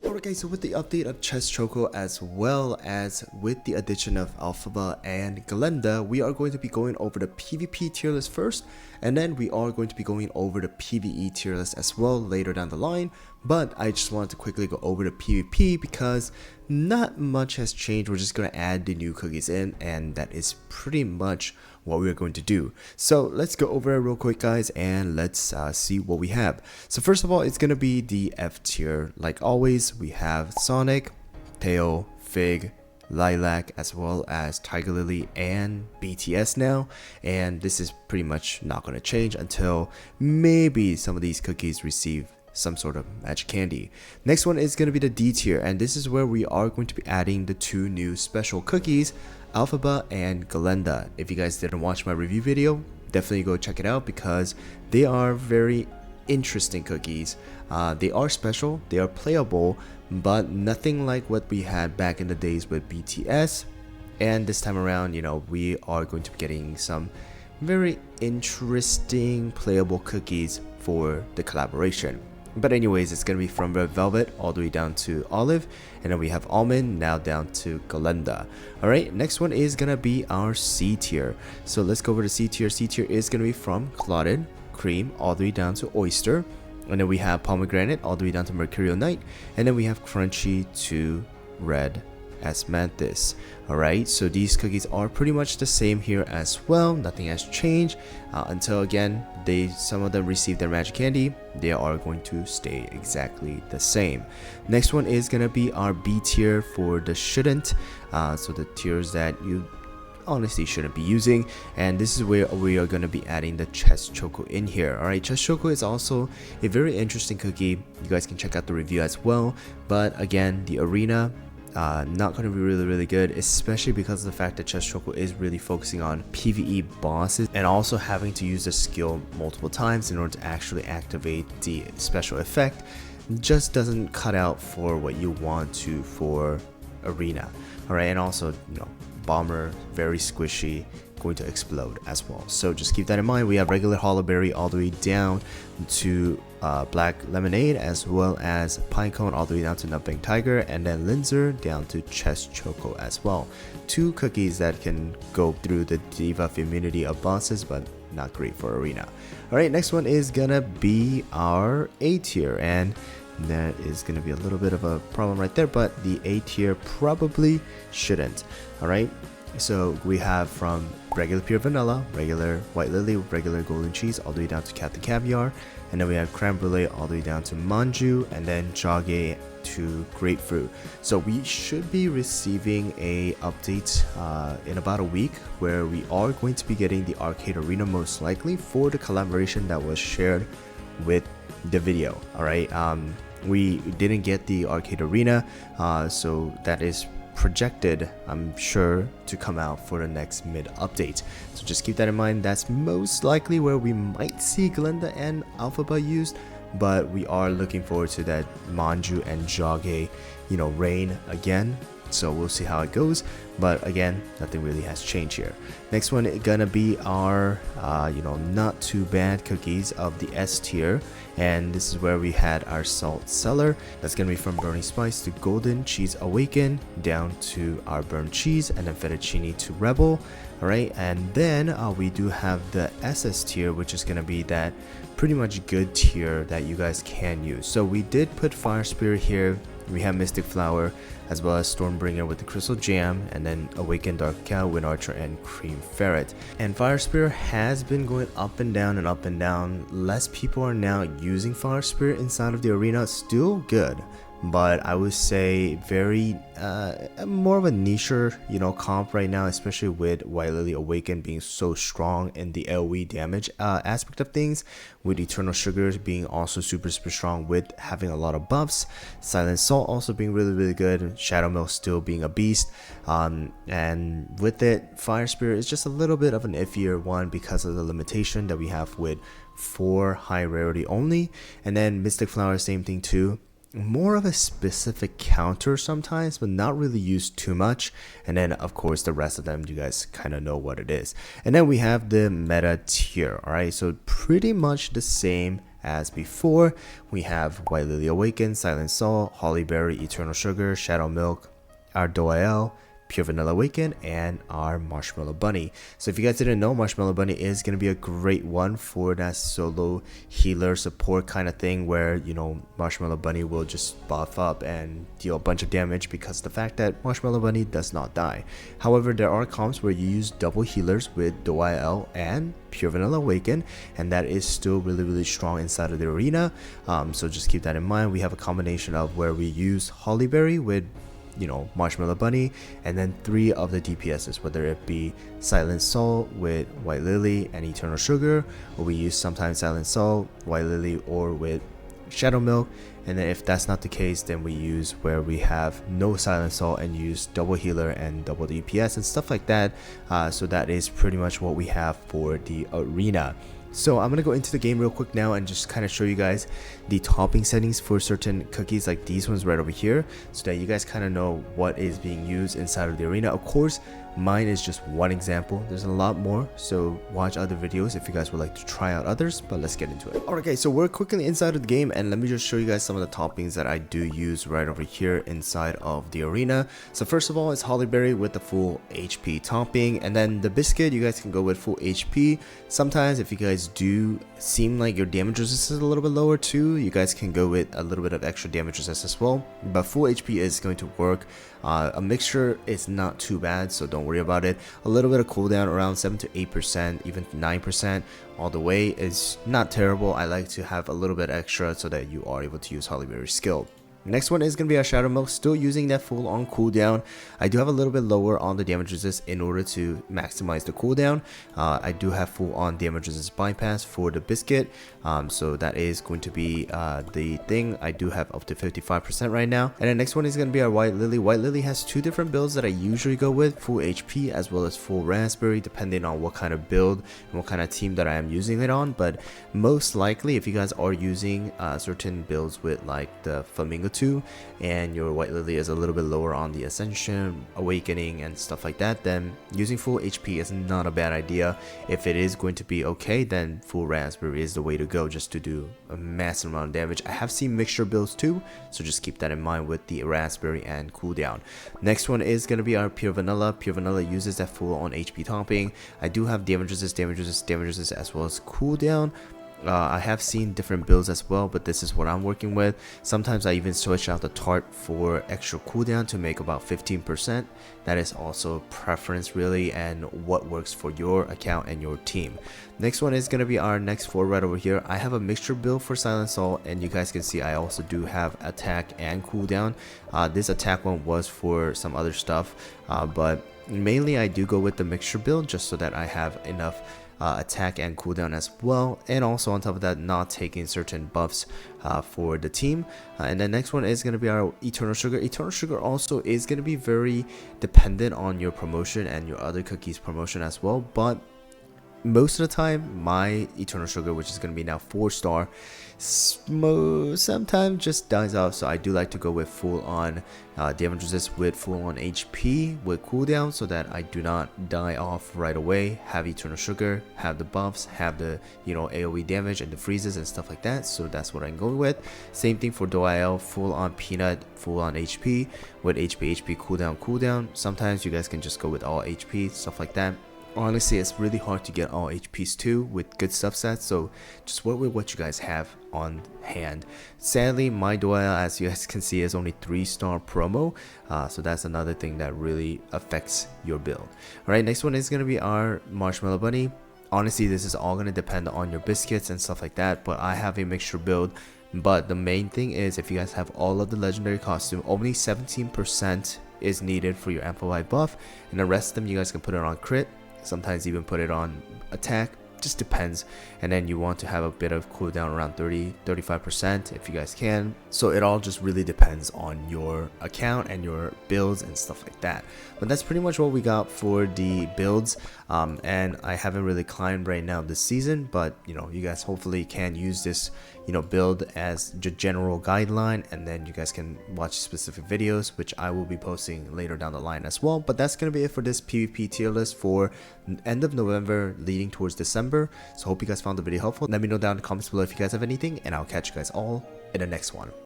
Alright guys, so with the update of Chess Choco as well as with the addition of Alphaba and Glenda, we are going to be going over the PvP tier list first, and then we are going to be going over the PvE tier list as well later down the line. But I just wanted to quickly go over the PvP because not much has changed. We're just going to add the new cookies in, and that is pretty much what we're going to do. So let's go over it real quick guys, and let's see what we have. So first of all, it's going to be the F tier. Like always, we have Sonic, Tail, Fig, Lilac, as well as Tiger Lily and BTS now, and this is pretty much not going to change until maybe some of these cookies receive some sort of magic candy. Next one is going to be the D tier, and this is where we are going to be adding the two new special cookies, Alphaba and Glenda. If you guys didn't watch my review video, definitely go check it out because they are very interesting cookies. They are special, they are playable, but nothing like what we had back in the days with BTS. And this time around, you know, we are going to be getting some very interesting playable cookies for the collaboration. But anyways, it's gonna be from Red Velvet all the way down to Olive, and then we have Almond now down to Glenda. Alright, next one is gonna be our C tier. So let's go over to C tier. C tier is gonna be from Clotted, Cream all the way down to Oyster, and then we have Pomegranate all the way down to Mercurial Night, and then we have Crunchy to Red as Mantis. Alright, so these cookies are pretty much the same here as well. Nothing has changed until again some of them receive their magic candy. They are going to stay exactly the same. Next one is gonna be our B tier for the shouldn't, so the tiers that you honestly shouldn't be using, and this is where we are going to be adding the Chess Choco in here. Alright, Chess Choco is also a very interesting cookie. You guys can check out the review as well, but again, the arena not going to be really good, especially because of the fact that Chess Choco is really focusing on PvE bosses and also having to use the skill multiple times in order to actually activate the special effect. Just doesn't cut out for what you want to for arena. Alright, and also, you know, Bomber, very squishy, going to explode as well. So just keep that in mind. We have regular Hollowberry all the way down to Black Lemonade, as well as Pinecone all the way down to Nutbank Tiger, and then Linzer down to Chess Choco as well. Two cookies that can go through the debuff immunity of bosses, but not great for arena. Alright, next one is gonna be our A tier, and that is going to be a little bit of a problem right there, but the A tier probably shouldn't. Alright, so we have from regular pure vanilla, regular white lily, regular golden cheese all the way down to Captain Caviar, and then we have creme brulee all the way down to manju, and then jage to grapefruit. So we should be receiving a update in about a week where we are going to be getting the arcade arena, most likely for the collaboration that was shared with the video. Alright, we didn't get the arcade arena, so that is projected, I'm sure, to come out for the next mid update. So just keep that in mind. That's most likely where we might see Glenda and Alphaba used, but we are looking forward to that manju and jage, you know, reign again. So we'll see how it goes, but again, nothing really has changed here. Next one is gonna be our you know, not too bad cookies of the S tier, and this is where we had our Salt Cellar. That's gonna be from Burning Spice to Golden Cheese Awaken, down to our Burnt Cheese, and then Fettuccine to Rebel. Alright, and then we do have the SS tier, which is gonna be that pretty much good tier that you guys can use. So we did put Fire Spirit here. We have Mystic Flower, as well as Stormbringer with the Crystal Jam, and then Awaken Dark Cow, Wind Archer, and Cream Ferret. And Fire Spirit has been going up and down and up and down. Less people are now using Fire Spirit inside of the arena. Still good, but I would say very more of a niche, you know, comp right now, especially with White Lily Awaken being so strong in the AoE damage aspect of things, with Eternal Sugars being also super strong with having a lot of buffs, Silent Salt also being really good, Shadow Milk still being a beast, and with it, Fire Spirit is just a little bit of an iffier one because of the limitation that we have with 4 high rarity only, and then Mystic Flower, same thing too. More of a specific counter sometimes, but not really used too much. And then of course the rest of them, you guys kind of know what it is. And then we have the meta tier. All right, so pretty much the same as before. We have White Lily Awaken, Silent Soul, Holly Berry, Eternal Sugar, Shadow Milk, our Doyle, Pure Vanilla Awaken, and our Marshmallow Bunny. So if you guys didn't know, Marshmallow Bunny is going to be a great one for that solo healer support kind of thing, where, you know, Marshmallow Bunny will just buff up and deal a bunch of damage because of the fact that Marshmallow Bunny does not die. However, there are comps where you use double healers with Doyle and Pure Vanilla Awaken, and that is still really strong inside of the arena. So just keep that in mind. We have a combination of where we use Holly Berry with, you know, Marshmallow Bunny, and then 3 of the DPSs, whether it be Silent Soul with White Lily and Eternal Sugar, or we use sometimes Silent Soul, White Lily, or with Shadow Milk. And then if that's not the case, then we use where we have no Silent Soul and use double healer and double DPS and stuff like that. So that is pretty much what we have for the arena. So I'm gonna go into the game real quick now and just kind of show you guys the topping settings for certain cookies, like these ones right over here, so that you guys kind of know what is being used inside of the arena. Of course, mine is just one example. There's a lot more, so watch other videos if you guys would like to try out others, but let's get into it. Alright guys, so we're quickly inside of the game, and let me just show you guys some of the toppings that I do use right over here inside of the arena. So first of all, it's Holly Berry with the full HP topping, and then the biscuit, you guys can go with full HP. Sometimes if you guys do seem like your damage resistance is a little bit lower too, you guys can go with a little bit of extra damage resistance as well, but full HP is going to work. A mixture is not too bad, so don't worry about it. A little bit of cooldown around 7 to 8%, even 9% all the way is not terrible. I like to have a little bit extra so that you are able to use Holly Berry's skill. Next one is going to be our Shadow Milk, still using that full on cooldown. I do have a little bit lower on the damage resist in order to maximize the cooldown. I do have full on damage resist bypass for the biscuit, so that is going to be the thing. I do have up to 55% right now. And the next one is going to be our White Lily. White Lily has 2 different builds that I usually go with, full HP as well as full raspberry, depending on what kind of build and what kind of team that I am using it on. But most likely, if you guys are using certain builds with like the Flamingo 2 and your White Lily is a little bit lower on the Ascension, Awakening, and stuff like that, then using full HP is not a bad idea. If it is going to be okay, then full raspberry is the way to go, just to do a massive amount of damage. I have seen mixture builds too, so just keep that in mind with the raspberry and cooldown. Next one is going to be our Pure Vanilla. Pure Vanilla uses that full on HP topping. I do have damage resist, as well as cooldown. I have seen different builds as well, but this is what I'm working with. Sometimes I even switch out the tart for extra cooldown to make about 15%. That is also preference really, and what works for your account and your team. Next one is going to be our next 4 right over here. I have a mixture build for Silent Soul, and you guys can see I also do have attack and cooldown. This attack one was for some other stuff, but mainly I do go with the mixture build just so that I have enough attack and cooldown as well, and also on top of that, not taking certain buffs for the team. And the next one is going to be our Eternal Sugar. Eternal Sugar also is going to be very dependent on your promotion and your other cookies promotion as well, but most of the time my Eternal Sugar, which is going to be now 4-star, sometimes just dies off. So I do like to go with full on damage resist with full on HP with cooldown, so that I do not die off right away. Have Eternal Sugar, have the buffs, have the, you know, AoE damage and the freezes and stuff like that. So that's what I'm going with. Same thing for Doyle, full on peanut, full on HP with HP cooldown. Sometimes you guys can just go with all HP, stuff like that. Honestly, it's really hard to get all HPs too with good stuff sets, so just work with what you guys have on hand. Sadly, my Doyle, as you guys can see, is only 3-star promo, so that's another thing that really affects your build. Alright, next one is going to be our Marshmallow Bunny. Honestly, this is all going to depend on your biscuits and stuff like that, but I have a mixture build. But the main thing is, if you guys have all of the legendary costume, only 17% is needed for your amplified buff, and the rest of them you guys can put it on crit. Sometimes even put it on attack, just depends. And then you want to have a bit of cooldown around 30-35% if you guys can. So it all just really depends on your account and your builds and stuff like that. But that's pretty much what we got for the builds. And I haven't really climbed right now this season, but you know, you guys hopefully can use this, build as general guideline, and then you guys can watch specific videos, which I will be posting later down the line as well. But that's gonna be it for this PvP tier list for end of November leading towards December. So hope you guys found the video helpful. Let me know down in the comments below if you guys have anything, and I'll catch you guys all in the next one.